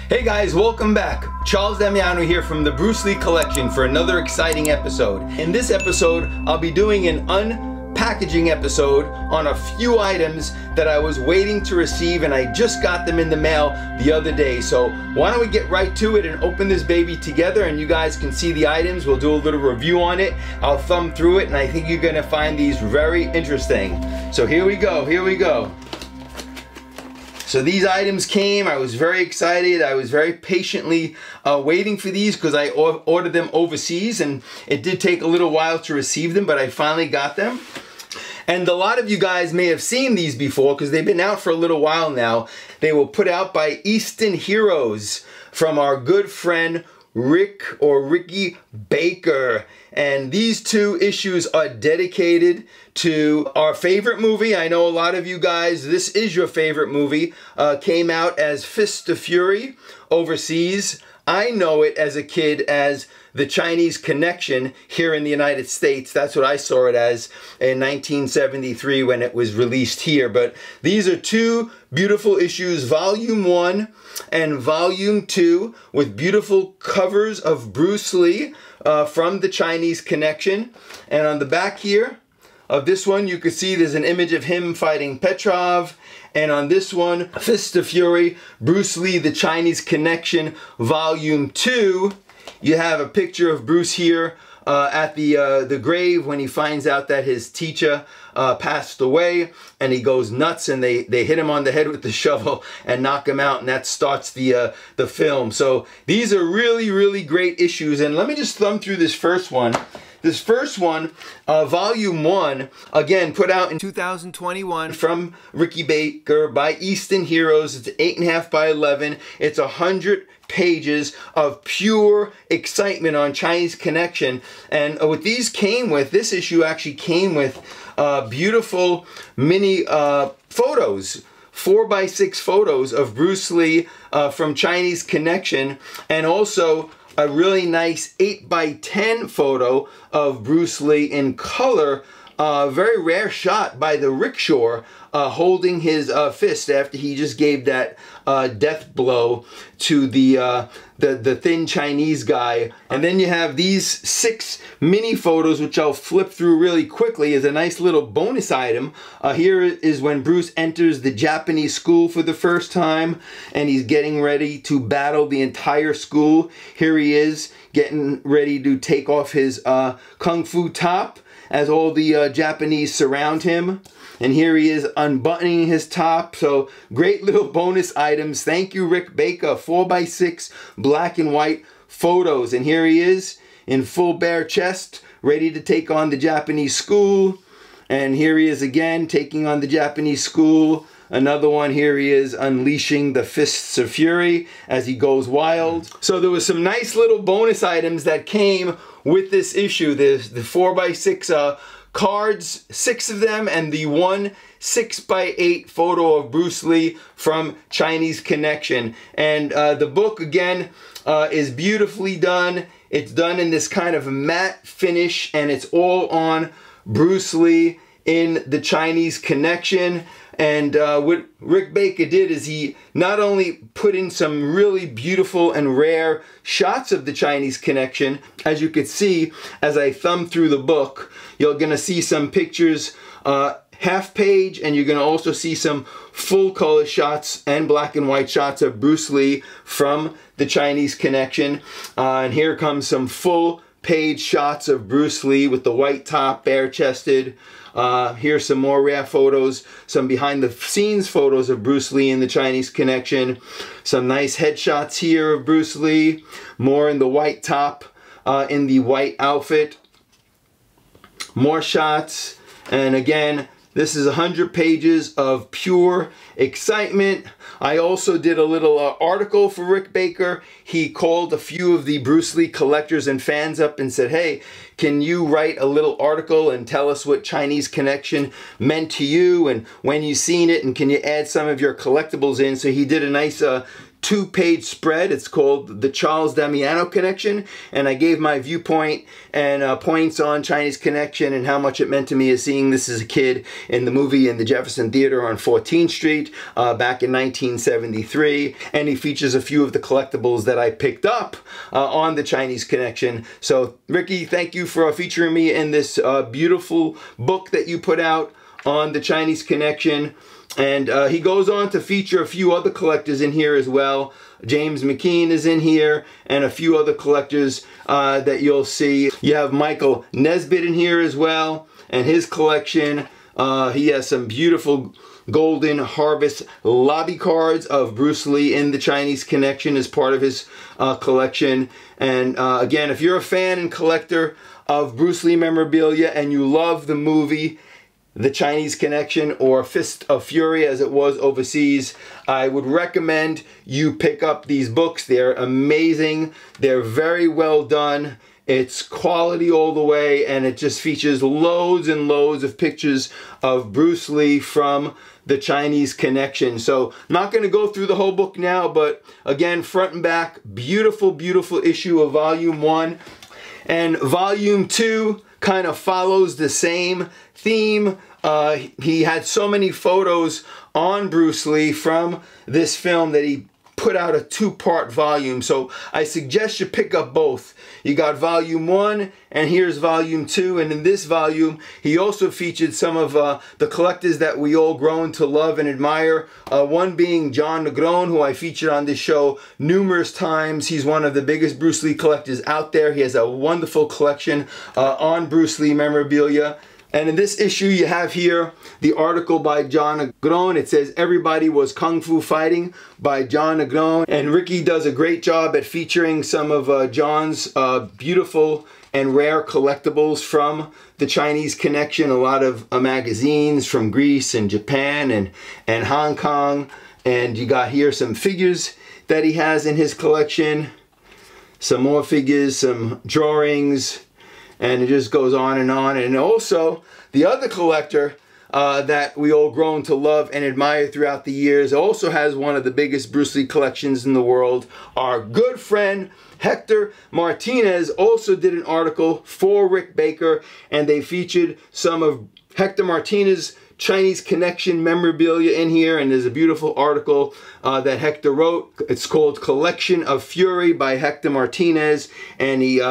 Hey guys, welcome back. Charles Damiano here from the Bruce Lee collection for another exciting episode. In this episode, I'll be doing an unpackaging episode on a few items that I was waiting to receive, and I just got them in the mail the other day. So why don't we get right to it and open this baby together, and you guys can see the items. We'll do a little review on it. I'll thumb through it, and I think you're gonna find these very interesting. So here we go, here we go. So these items came. I was very excited. I was very patiently waiting for these because I ordered them overseas, and it did take a little while to receive them, but I finally got them. And a lot of you guys may have seen these before because they've been out for a little while now. They were put out by Eastern Heroes from our good friend Ricky Baker. And these two issues are dedicated to our favorite movie. I know a lot of you guys, this is your favorite movie. Came out as Fist of Fury overseas. I know it as a kid as The Chinese Connection here in the United States. That's what I saw it as in 1973 when it was released here. But these are two beautiful issues, Volume 1 and Volume 2, with beautiful covers of Bruce Lee from The Chinese Connection. And on the back here of this one, you can see there's an image of him fighting Petrov. And on this one, Fist of Fury, Bruce Lee, The Chinese Connection, Volume 2, you have a picture of Bruce here at the grave when he finds out that his teacher passed away, and he goes nuts, and they hit him on the head with the shovel and knock him out, and that starts the film. So these are really, really great issues. And let me just thumb through this first one. This first one, Volume 1, again, put out in 2021 from Ricky Baker by Eastern Heroes. It's 8.5 by 11. It's 100 pages of pure excitement on Chinese Connection. And what these came with, this issue actually came with beautiful mini photos. 4x6 photos of Bruce Lee from Chinese Connection, and also a really nice 8x10 photo of Bruce Lee in color. Very rare shot by the rickshaw holding his fist after he just gave that death blow to the thin Chinese guy. And then you have these 6 mini photos, which I'll flip through really quickly as a nice little bonus item. Here is when Bruce enters the Japanese school for the first time, and he's getting ready to battle the entire school. Here he is getting ready to take off his kung fu top as all the Japanese surround him. And here he is unbuttoning his top. So great little bonus items. Thank you, Rick Baker. 4x6 black and white photos. And here he is in full bare chest, ready to take on the Japanese school. And here he is again, taking on the Japanese school. Another one, here he is unleashing the Fists of Fury as he goes wild. So there was some nice little bonus items that came with this issue. There's the 4x6 cards, 6 of them, and the one 6x8 photo of Bruce Lee from Chinese Connection. And the book, again, is beautifully done. It's done in this kind of matte finish, and it's all on Bruce Lee in The Chinese Connection. And what Rick Baker did is he not only put in some really beautiful and rare shots of The Chinese Connection. As you could see, as I thumb through the book, you're going to see some pictures half page, and you're going to also see some full color shots and black and white shots of Bruce Lee from The Chinese Connection. And here comes some full page shots of Bruce Lee with the white top, bare chested. Here's some more rare photos, some behind the scenes photos of Bruce Lee in The Chinese Connection, some nice headshots here of Bruce Lee, more in the white top, in the white outfit, more shots, and again, this is 100 pages of pure excitement. I also did a little article for Rick Baker. He called a few of the Bruce Lee collectors and fans up and said, hey, can you write a little article and tell us what Chinese Connection meant to you and when you seen it, and can you add some of your collectibles in? So he did a nice 2-page spread. It's called The Charles Damiano Connection, and I gave my viewpoint and points on Chinese Connection and how much it meant to me as seeing this as a kid in the movie in the Jefferson Theater on 14th Street back in 1973. And he features a few of the collectibles that I picked up on the Chinese Connection. So Ricky, thank you for featuring me in this beautiful book that you put out on the Chinese Connection. And he goes on to feature a few other collectors in here as well. James McKean is in here, and a few other collectors that you'll see. You have Michael Nesbitt in here as well, and his collection. He has some beautiful Golden Harvest lobby cards of Bruce Lee in the Chinese Connection as part of his collection. And again, if you're a fan and collector of Bruce Lee memorabilia and you love the movie The Chinese Connection, or Fist of Fury as it was overseas, I would recommend you pick up these books. They're amazing. They're very well done. It's quality all the way, and it just features loads and loads of pictures of Bruce Lee from the Chinese Connection. So not going to go through the whole book now, but again, front and back, beautiful, beautiful issue of Volume 1. And Volume 2 kind of follows the same theme. He had so many photos on Bruce Lee from this film that he put out a 2-part volume. So I suggest you pick up both. You got Volume 1 and here's Volume 2. And in this volume, he also featured some of the collectors that we all grown to love and admire. One being John Negron, who I featured on this show numerous times. He's one of the biggest Bruce Lee collectors out there. He has a wonderful collection on Bruce Lee memorabilia. And in this issue, you have here the article by John Negron. It says, "Everybody Was Kung Fu Fighting" by John Negron. And Ricky does a great job at featuring some of John's beautiful and rare collectibles from the Chinese Connection. A lot of magazines from Greece and Japan and Hong Kong. And you got here some figures that he has in his collection. Some more figures, some drawings. And it just goes on. And also, the other collector that we all grown to love and admire throughout the years also has one of the biggest Bruce Lee collections in the world. Our good friend Hector Martinez also did an article for Rick Baker, and they featured some of Hector Martinez's Chinese Connection memorabilia in here, and there's a beautiful article that Hector wrote. It's called Collection of Fury by Hector Martinez, and he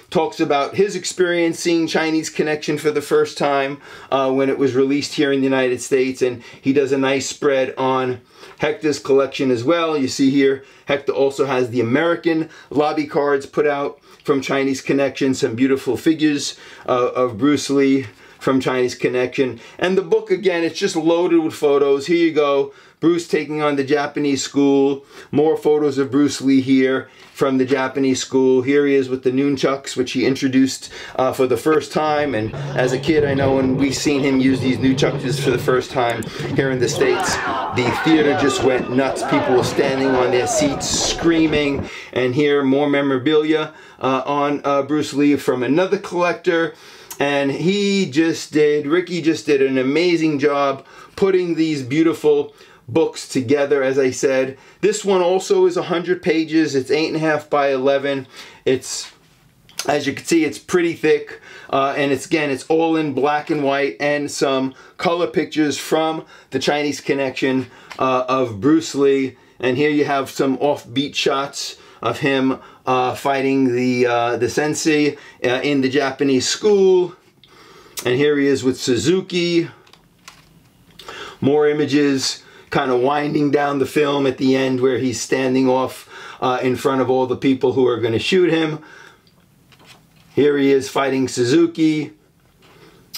talks about his experience seeing Chinese Connection for the first time when it was released here in the United States, and he does a nice spread on Hector's collection as well. You see here, Hector also has the American lobby cards put out from Chinese Connection, some beautiful figures of Bruce Lee from Chinese Connection. And the book, again, it's just loaded with photos. Here you go. Bruce taking on the Japanese school. More photos of Bruce Lee here from the Japanese school. Here he is with the nunchucks, which he introduced for the first time. And as a kid, I know when we seen him use these nunchucks for the first time here in the States, the theater just went nuts. People were standing on their seats screaming. And here, more memorabilia on Bruce Lee from another collector. And Ricky just did an amazing job putting these beautiful books together. As I said, this one also is 100 pages. It's 8.5 by 11. It's, as you can see, it's pretty thick. And it's all in black and white and some color pictures from the Chinese Connection of Bruce Lee. And here you have some offbeat shots of him fighting the sensei in the Japanese school. And here he is with Suzuki. More images kind of winding down the film at the end where he's standing off in front of all the people who are going to shoot him. Here he is fighting Suzuki.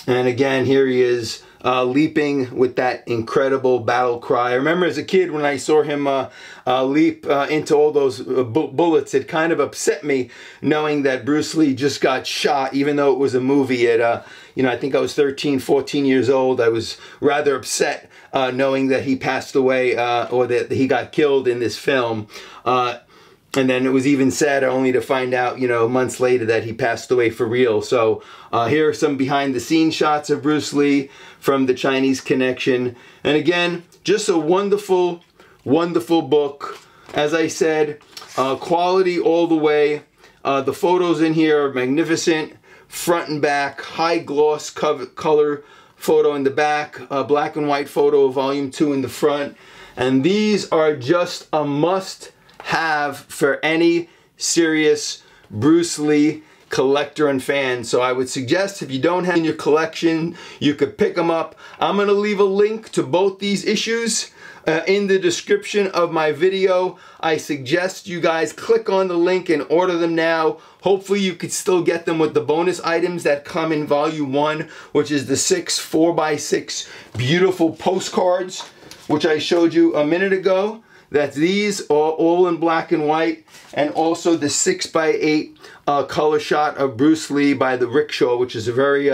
And again, here he is leaping with that incredible battle cry. I remember as a kid when I saw him leap into all those bullets, it kind of upset me knowing that Bruce Lee just got shot, even though it was a movie at, you know, I think I was 13, 14 years old. I was rather upset knowing that he passed away or that he got killed in this film. And then it was even sadder only to find out, you know, months later that he passed away for real. So here are some behind the scenes shots of Bruce Lee from the Chinese Connection. And again, just a wonderful, wonderful book. As I said, quality all the way. The photos in here are magnificent. Front and back, high gloss color photo in the back, black and white photo of volume 2 in the front. And these are just a must have for any serious Bruce Lee collector and fan. So I would suggest, if you don't have in your collection, you could pick them up. I'm going to leave a link to both these issues in the description of my video. I suggest you guys click on the link and order them now. Hopefully you could still get them with the bonus items that come in volume 1, which is the 6 4x6 beautiful postcards, which I showed you a minute ago. That these are all in black and white, and also the 6x8 color shot of Bruce Lee by the rickshaw, which is a very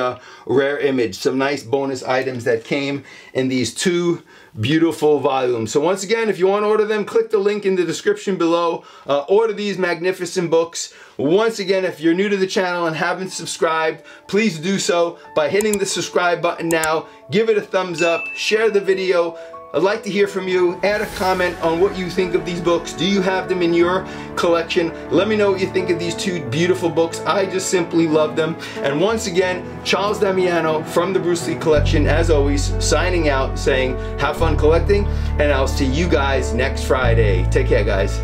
rare image. Some nice bonus items that came in these 2 beautiful volumes. So once again, if you want to order them, click the link in the description below. Order these magnificent books. Once again, if you're new to the channel and haven't subscribed, please do so by hitting the subscribe button now. Give it a thumbs up, share the video. I'd like to hear from you. Add a comment on what you think of these books. Do you have them in your collection? Let me know what you think of these 2 beautiful books. I just simply love them. And once again, Charles Damiano from the Bruce Lee Collection, as always, signing out, saying have fun collecting, and I'll see you guys next Friday. Take care, guys.